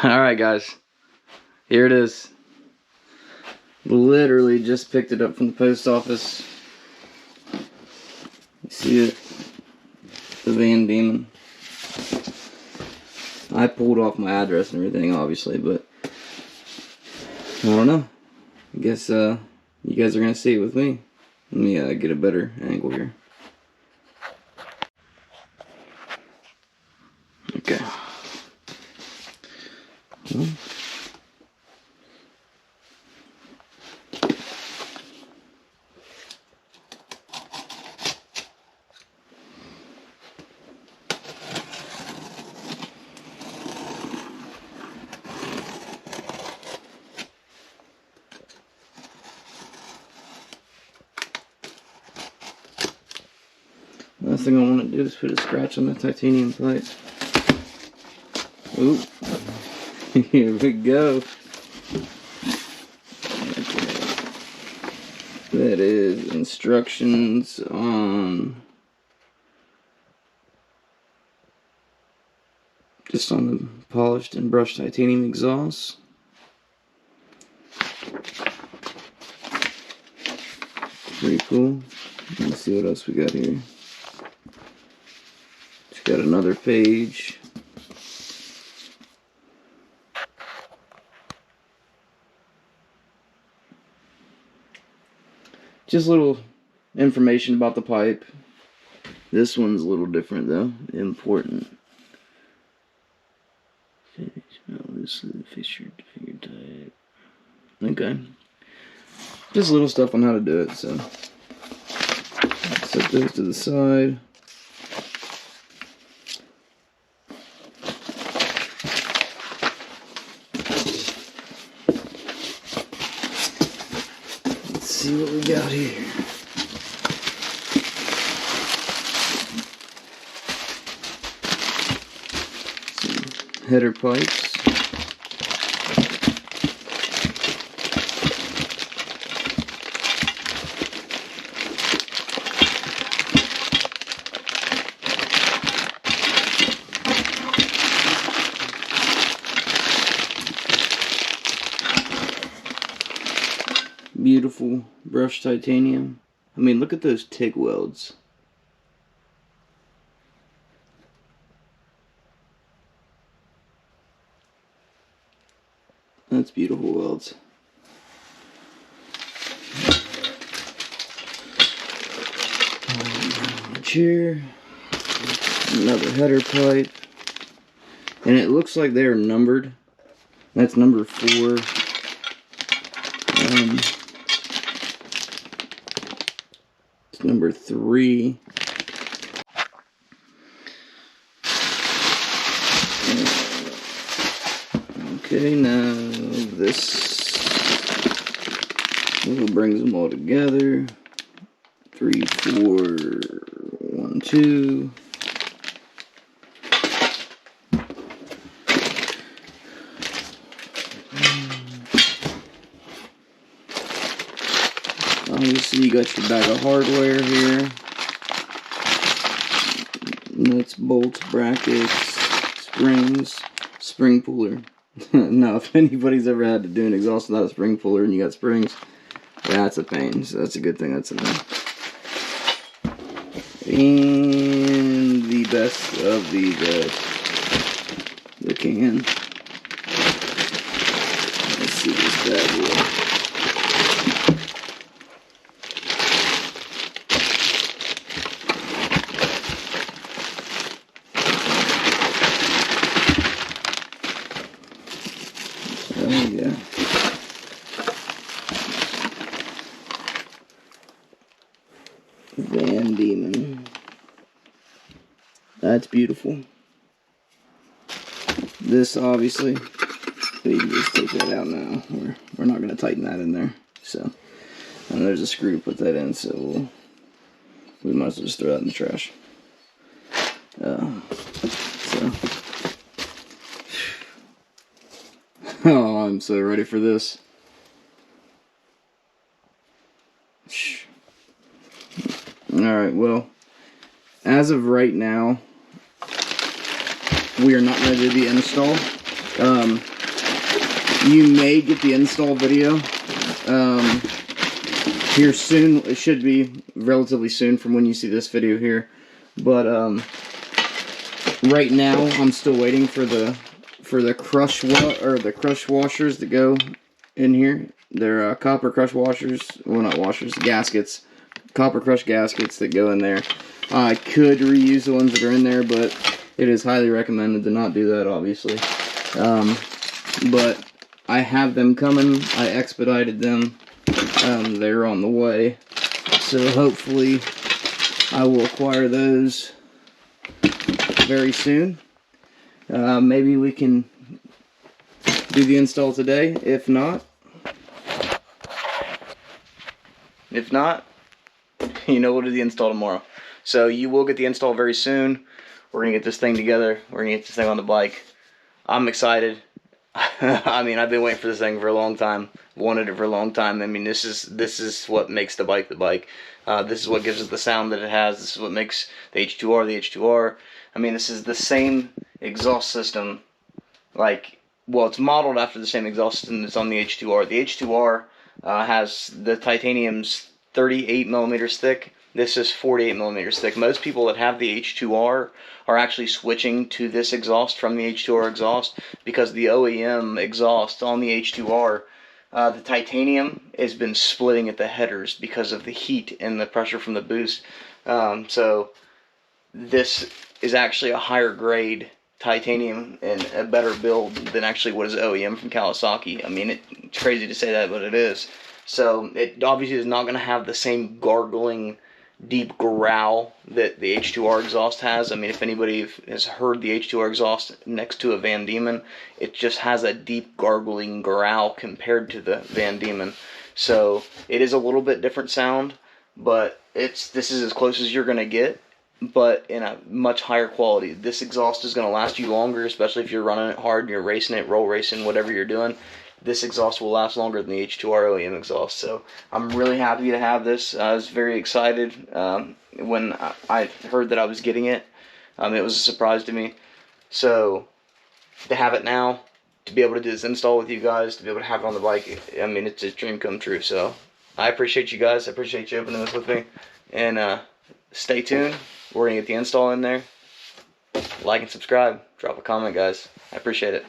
Alright guys, here it is. Literally just picked it up from the post office. You see it? The Vandemon. I pulled off my address and everything obviously, but I don't know. I guess you guys are gonna see it with me. Let me get a better angle here. Okay. Well, last thing I want to do is put a scratch on the titanium plate. Oop. Here we go. Okay. That is instructions on just on the polished and brushed titanium exhaust. Pretty cool. Let's see what else we got here. It's got another page. Just little information about the pipe. This one's a little different though. Important. This is fissured finger type. Okay. Just little stuff on how to do it, so set those to the side. Let's see what we got here. Some header pipes. Beautiful brushed titanium. I mean, look at those TIG welds. That's beautiful welds. Chair. Another header pipe. And it looks like they're numbered. That's number 4. It's number 3. Okay, now this brings them all together. 3, 4, 1, 2. Obviously, you got your bag of hardware here. Nuts, bolts, brackets, springs, spring puller. Now, if anybody's ever had to do an exhaust without a spring puller and you got springs, that's a pain. So that's a good thing that's in there. And the best of the can. Let's see this bad boy. Yeah. Vandemon. That's beautiful. This obviously, we can just take that out now. We're not going to tighten that in there. So, and there's a screw to put that in. So we might as well just throw that in the trash. Oh, I'm so ready for this. Alright, well, as of right now, we are not ready to do the install. You may get the install video here soon. It should be relatively soon from when you see this video here. But right now I'm still waiting for the crush washers that go in here. They're copper crush washers. Well, not washers, gaskets. Copper crush gaskets that go in there. I could reuse the ones that are in there, but it is highly recommended to not do that, obviously. But I have them coming. I expedited them. They're on the way. So hopefully I will acquire those very soon. Maybe we can do the install today. If not, we'll do the install tomorrow. So you will get the install very soon. We're gonna get this thing together. We're gonna get this thing on the bike. I'm excited. I mean, I've been waiting for this thing for a long time. Wanted it for a long time. I mean, this is what makes the bike the bike. This is what gives it the sound that it has. This is what makes the H2R the H2R. I mean, this is the same exhaust system. Like, well, it's modeled after the same exhaust system that's on the H2R. The H2R has the titanium's 38 millimeters thick. This is 48 millimeters thick. Most people that have the H2R are actually switching to this exhaust from the H2R exhaust because the OEM exhaust on the H2R, the titanium has been splitting at the headers because of the heat and the pressure from the boost. So this is actually a higher grade titanium and a better build than actually what is OEM from Kawasaki. I mean, it's crazy to say that, but it is. So it obviously is not going to have the same gargling, deep growl that the H2R exhaust has. I mean, if anybody has heard the H2R exhaust next to a Vandemon, it just has a deep gargling growl compared to the Vandemon. So it is a little bit different sound, but this is as close as you're going to get, but in a much higher quality. This exhaust is going to last you longer, especially if you're running it hard and you're racing it, roll racing, whatever you're doing. This exhaust will last longer than the H2R OEM exhaust. So I'm really happy to have this. I was very excited when I heard that I was getting it. It was a surprise to me. So to have it now, to be able to do this install with you guys, to be able to have it on the bike, I mean, it's a dream come true. So I appreciate you guys. I appreciate you opening this with me. And stay tuned. We're going to get the install in there. Like and subscribe. Drop a comment, guys. I appreciate it.